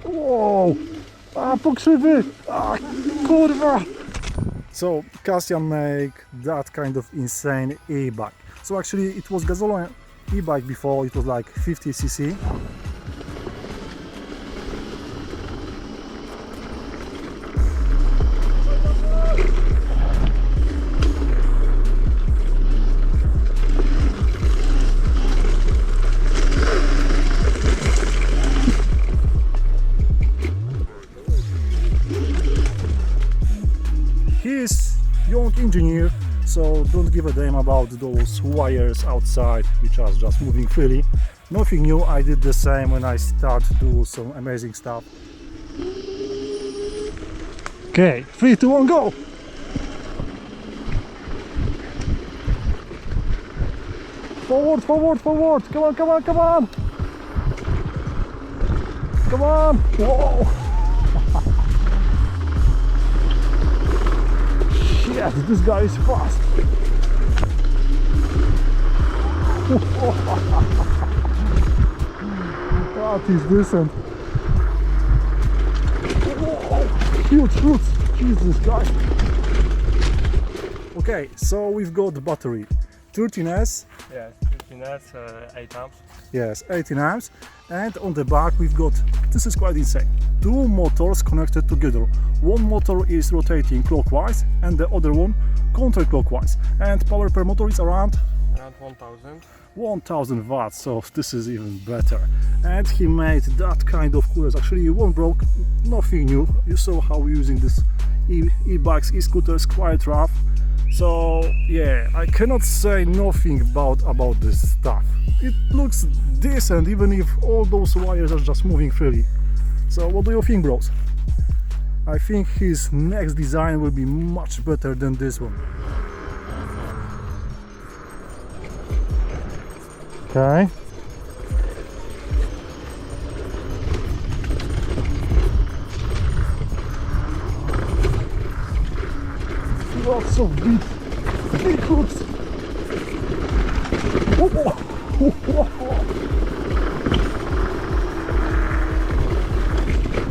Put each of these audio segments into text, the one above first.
Wow! A, pokrzywy! A, kurwa! So, Cassian make that kind of insane e-bike. So actually it was gasoline e-bike before, it was like 50cc. He's young engineer, so don't give a damn about those wires outside which are just moving freely. Nothing new, I did the same when I start to do some amazing stuff. Okay, 3, 2, 1, go! Forward, forward, forward! Come on, come on, come on! Come on! Whoa! Shit, this guy is fast! That is decent! Huge roots! Jesus Christ! Okay, so we've got the battery. 13S. Yes, 13S, 8 amps. Yes, 18 amps. And on the back we've got, this is quite insane, 2 motors connected together. One motor is rotating clockwise and the other one counterclockwise. And power per motor is around 1000 watts, so this is even better. And he made that kind of coolers. Actually, one broke, nothing new. You saw how we're using this e-bikes, e-scooters, quite rough. So yeah, I cannot say nothing about this stuff. It looks decent even if all those wires are just moving freely. So what do you think, bros? I think his next design will be much better than this one. Okay. Lots of big hooks.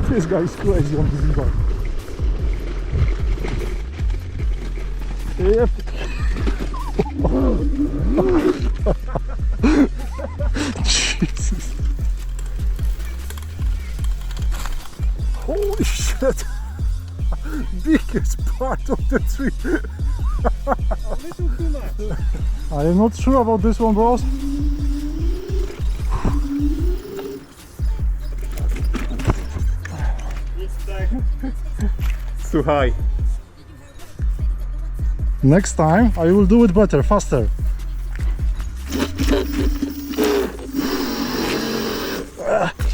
This guy is crazy on this e-bike. Yep. Jesus. Holy shit. Biggest part of the tree. A little too much. I am not sure about this one, bros. It's too high. Next time I will do it better, faster.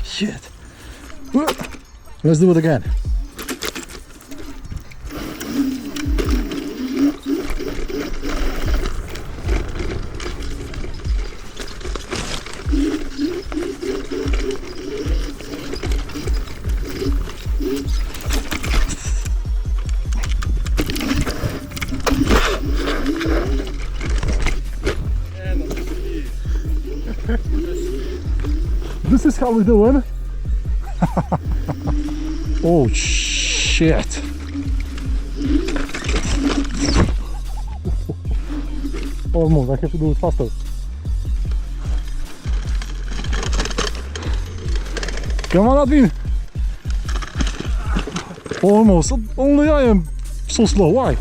Shit. Let's do it again. This is how we do it. Oh shit. Almost, I have to do it faster. Come on, Admin. Almost, only I am so slow, why?